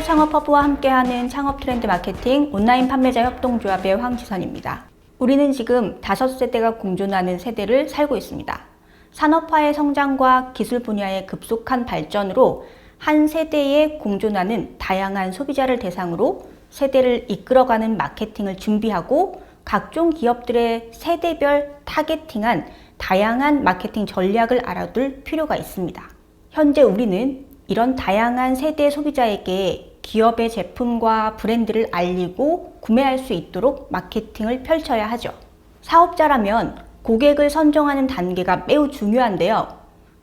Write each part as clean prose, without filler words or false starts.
창업허브와 함께하는 창업 트렌드 마케팅 온라인 판매자 협동조합의 황지선입니다. 우리는 지금 5세대가 공존하는 세대를 살고 있습니다. 산업화의 성장과 기술 분야의 급속한 발전으로 한 세대에 공존하는 다양한 소비자를 대상으로 세대를 이끌어가는 마케팅을 준비하고 각종 기업들의 세대별 타겟팅한 다양한 마케팅 전략을 알아둘 필요가 있습니다. 현재 우리는 이런 다양한 세대 소비자에게 기업의 제품과 브랜드를 알리고 구매할 수 있도록 마케팅을 펼쳐야 하죠. 사업자라면 고객을 선정하는 단계가 매우 중요한데요.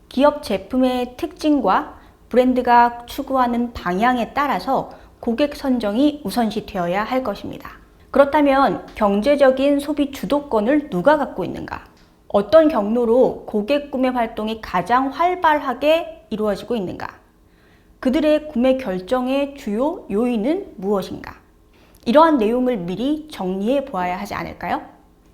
기업 제품의 특징과 브랜드가 추구하는 방향에 따라서 고객 선정이 우선시 되어야 할 것입니다. 그렇다면 경제적인 소비 주도권을 누가 갖고 있는가? 어떤 경로로 고객 구매 활동이 가장 활발하게 이루어지고 있는가? 그들의 구매 결정의 주요 요인은 무엇인가? 이러한 내용을 미리 정리해 보아야 하지 않을까요?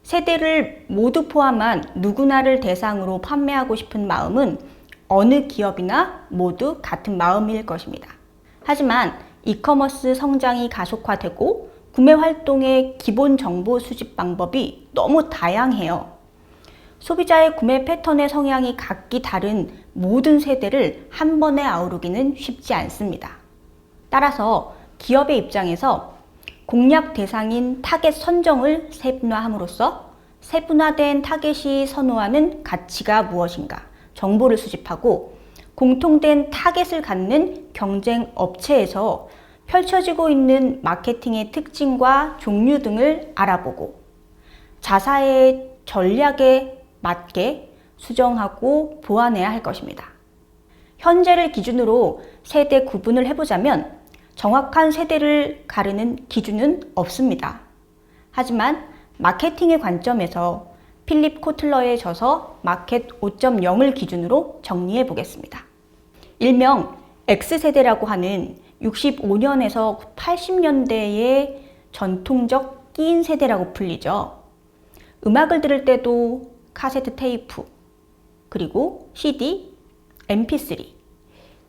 세대를 모두 포함한 누구나를 대상으로 판매하고 싶은 마음은 어느 기업이나 모두 같은 마음일 것입니다. 하지만 이커머스 성장이 가속화되고 구매 활동의 기본 정보 수집 방법이 너무 다양해요. 소비자의 구매 패턴의 성향이 각기 다른 모든 세대를 한 번에 아우르기는 쉽지 않습니다. 따라서 기업의 입장에서 공략 대상인 타겟 선정을 세분화함으로써 세분화된 타겟이 선호하는 가치가 무엇인가 정보를 수집하고 공통된 타겟을 갖는 경쟁 업체에서 펼쳐지고 있는 마케팅의 특징과 종류 등을 알아보고 자사의 전략에 맞게 수정하고 보완해야 할 것입니다. 현재를 기준으로 세대 구분을 해보자면 정확한 세대를 가르는 기준은 없습니다. 하지만 마케팅의 관점에서 필립 코틀러의 저서 마켓 5.0을 기준으로 정리해 보겠습니다. 일명 X세대라고 하는 65년에서 80년대의 전통적 끼인 세대라고 불리죠. 음악을 들을 때도 카세트 테이프, 그리고 CD, MP3,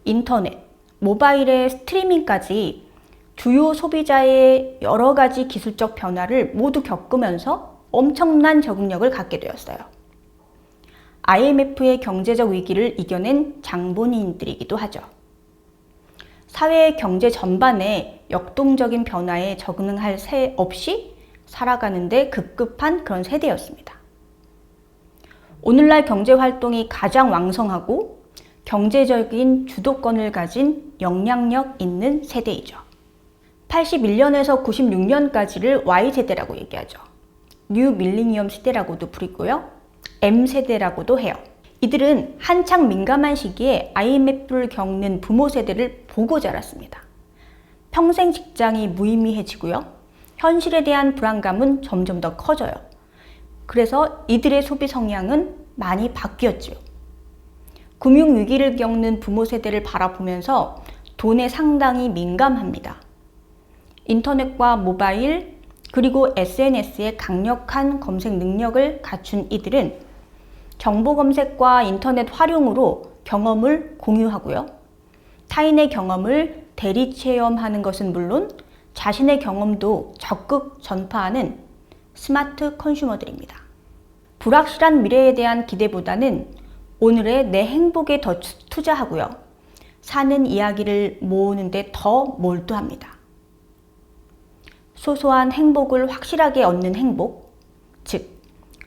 인터넷, 모바일의 스트리밍까지 주요 소비자의 여러 가지 기술적 변화를 모두 겪으면서 엄청난 적응력을 갖게 되었어요. IMF의 경제적 위기를 이겨낸 장본인들이기도 하죠. 사회의 경제 전반에 역동적인 변화에 적응할 새 없이 살아가는데 급급한 그런 세대였습니다. 오늘날 경제 활동이 가장 왕성하고 경제적인 주도권을 가진 영향력 있는 세대이죠. 81년에서 96년까지를 Y세대라고 얘기하죠. 뉴 밀리니엄 시대라고도 부르고요. M세대라고도 해요. 이들은 한창 민감한 시기에 IMF를 겪는 부모 세대를 보고 자랐습니다. 평생 직장이 무의미해지고요. 현실에 대한 불안감은 점점 더 커져요. 그래서 이들의 소비 성향은 많이 바뀌었죠. 금융위기를 겪는 부모 세대를 바라보면서 돈에 상당히 민감합니다. 인터넷과 모바일 그리고 SNS의 강력한 검색 능력을 갖춘 이들은 정보 검색과 인터넷 활용으로 경험을 공유하고요. 타인의 경험을 대리 체험하는 것은 물론 자신의 경험도 적극 전파하는 스마트 컨슈머들입니다. 불확실한 미래에 대한 기대보다는 오늘의 내 행복에 더 투자하고요. 사는 이야기를 모으는 데 더 몰두합니다. 소소한 행복을 확실하게 얻는 행복, 즉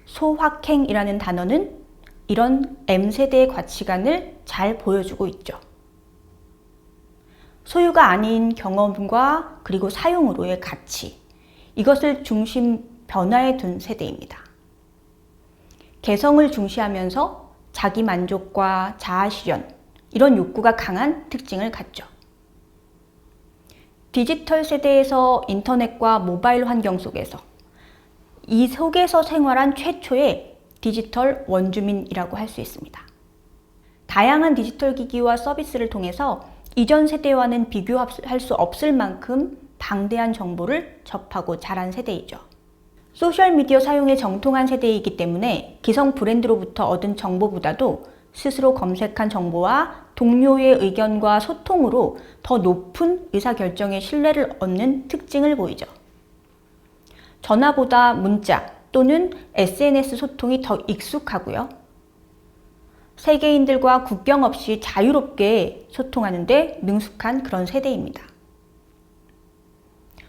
소확행이라는 단어는 이런 M세대의 가치관을 잘 보여주고 있죠. 소유가 아닌 경험과 그리고 사용으로의 가치, 이것을 중심 변화에 둔 세대입니다. 개성을 중시하면서 자기 만족과 자아 실현, 이런 욕구가 강한 특징을 갖죠. 디지털 세대에서 인터넷과 모바일 환경 속에서 이 속에서 생활한 최초의 디지털 원주민이라고 할 수 있습니다. 다양한 디지털 기기와 서비스를 통해서 이전 세대와는 비교할 수 없을 만큼 방대한 정보를 접하고 자란 세대이죠. 소셜미디어 사용에 정통한 세대이기 때문에 기성 브랜드로부터 얻은 정보보다도 스스로 검색한 정보와 동료의 의견과 소통으로 더 높은 의사결정의 신뢰를 얻는 특징을 보이죠. 전화보다 문자 또는 SNS 소통이 더 익숙하고요. 세계인들과 국경 없이 자유롭게 소통하는 데 능숙한 그런 세대입니다.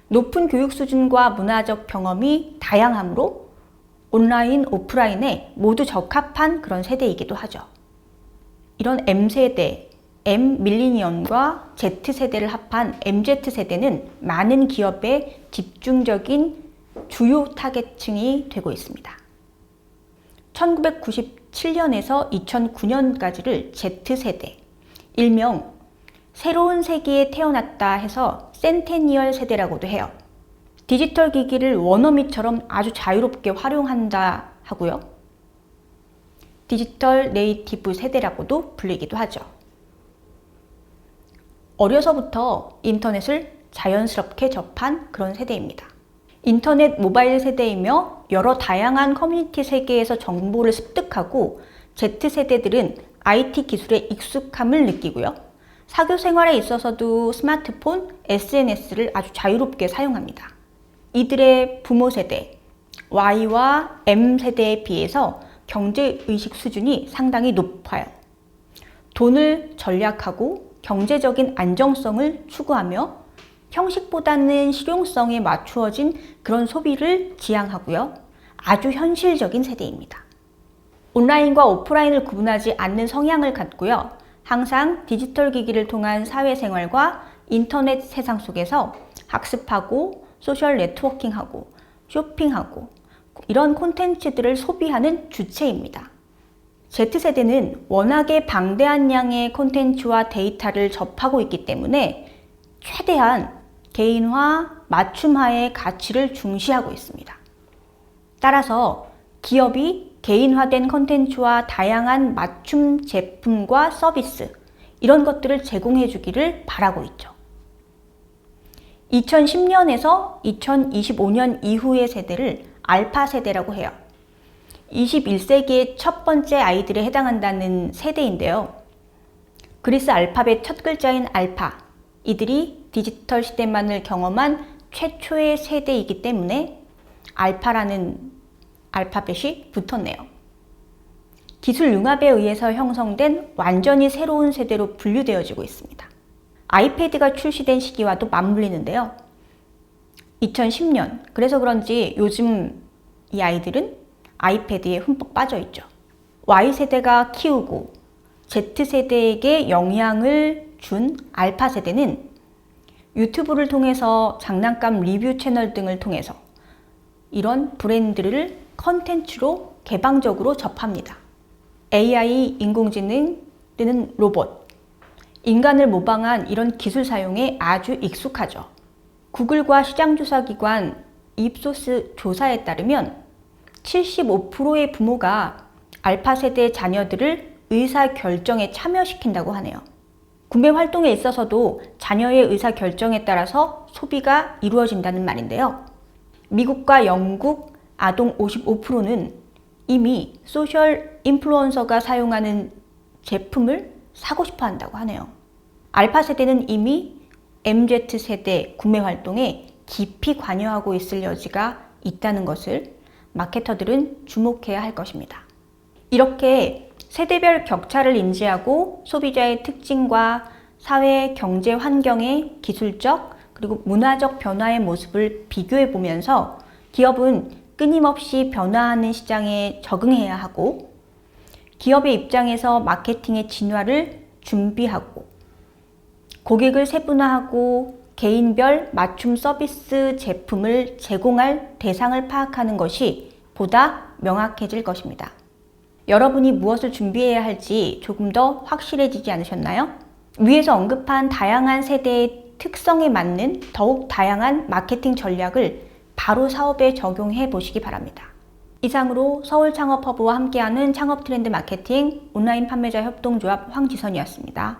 높은 교육 수준과 문화적 경험이 다양하므로 온라인, 오프라인에 모두 적합한 그런 세대이기도 하죠. 이런 M세대, M밀리니언과 Z세대를 합한 MZ세대는 많은 기업의 집중적인 주요 타겟층이 되고 있습니다. 1997년에서 2009년까지를 Z세대, 일명 새로운 세기에 태어났다 해서 센테니얼 세대라고도 해요. 디지털 기기를 원어민처럼 아주 자유롭게 활용한다 하고요. 디지털 네이티브 세대라고도 불리기도 하죠. 어려서부터 인터넷을 자연스럽게 접한 그런 세대입니다. 인터넷 모바일 세대이며 여러 다양한 커뮤니티 세계에서 정보를 습득하고 Z세대들은 IT 기술에 익숙함을 느끼고요. 사교 생활에 있어서도 스마트폰, SNS를 아주 자유롭게 사용합니다. 이들의 부모 세대, Y와 M세대에 비해서 경제의식 수준이 상당히 높아요. 돈을 전략하고 경제적인 안정성을 추구하며 형식보다는 실용성에 맞추어진 그런 소비를 지향하고요. 아주 현실적인 세대입니다. 온라인과 오프라인을 구분하지 않는 성향을 갖고요. 항상 디지털 기기를 통한 사회생활과 인터넷 세상 속에서 학습하고 소셜 네트워킹하고 쇼핑하고 이런 콘텐츠들을 소비하는 주체입니다. Z세대는 워낙에 방대한 양의 콘텐츠와 데이터를 접하고 있기 때문에 최대한 개인화, 맞춤화의 가치를 중시하고 있습니다. 따라서 기업이 개인화된 콘텐츠와 다양한 맞춤 제품과 서비스 이런 것들을 제공해 주기를 바라고 있죠. 2010년에서 2025년 이후의 세대를 알파 세대라고 해요. 21세기의 첫 번째 아이들에 해당한다는 세대인데요. 그리스 알파벳 첫 글자인 알파, 이들이 디지털 시대만을 경험한 최초의 세대이기 때문에 알파라는 알파벳이 붙었네요. 기술 융합에 의해서 형성된 완전히 새로운 세대로 분류되어지고 있습니다. 아이패드가 출시된 시기와도 맞물리는데요. 2010년, 그래서 그런지 요즘 이 아이들은 아이패드에 흠뻑 빠져 있죠. Y세대가 키우고 Z세대에게 영향을 준 알파세대는 유튜브를 통해서 장난감 리뷰 채널 등을 통해서 이런 브랜드를 컨텐츠로 개방적으로 접합니다. AI, 인공지능 또는 로봇, 인간을 모방한 이런 기술 사용에 아주 익숙하죠. 구글과 시장조사기관 입소스 조사에 따르면 75%의 부모가 알파 세대 자녀들을 의사결정에 참여시킨다고 하네요. 구매 활동에 있어서도 자녀의 의사결정에 따라서 소비가 이루어진다는 말인데요. 미국과 영국 아동 55%는 이미 소셜 인플루언서가 사용하는 제품을 사고 싶어 한다고 하네요. 알파 세대는 이미 MZ세대 구매 활동에 깊이 관여하고 있을 여지가 있다는 것을 마케터들은 주목해야 할 것입니다. 이렇게 세대별 격차를 인지하고 소비자의 특징과 사회, 경제 환경의 기술적 그리고 문화적 변화의 모습을 비교해 보면서 기업은 끊임없이 변화하는 시장에 적응해야 하고 기업의 입장에서 마케팅의 진화를 준비하고 고객을 세분화하고 개인별 맞춤 서비스 제품을 제공할 대상을 파악하는 것이 보다 명확해질 것입니다. 여러분이 무엇을 준비해야 할지 조금 더 확실해지지 않으셨나요? 위에서 언급한 다양한 세대의 특성에 맞는 더욱 다양한 마케팅 전략을 바로 사업에 적용해 보시기 바랍니다. 이상으로 서울창업허브와 함께하는 창업 트렌드 마케팅 온라인 판매자 협동조합 황지선이었습니다.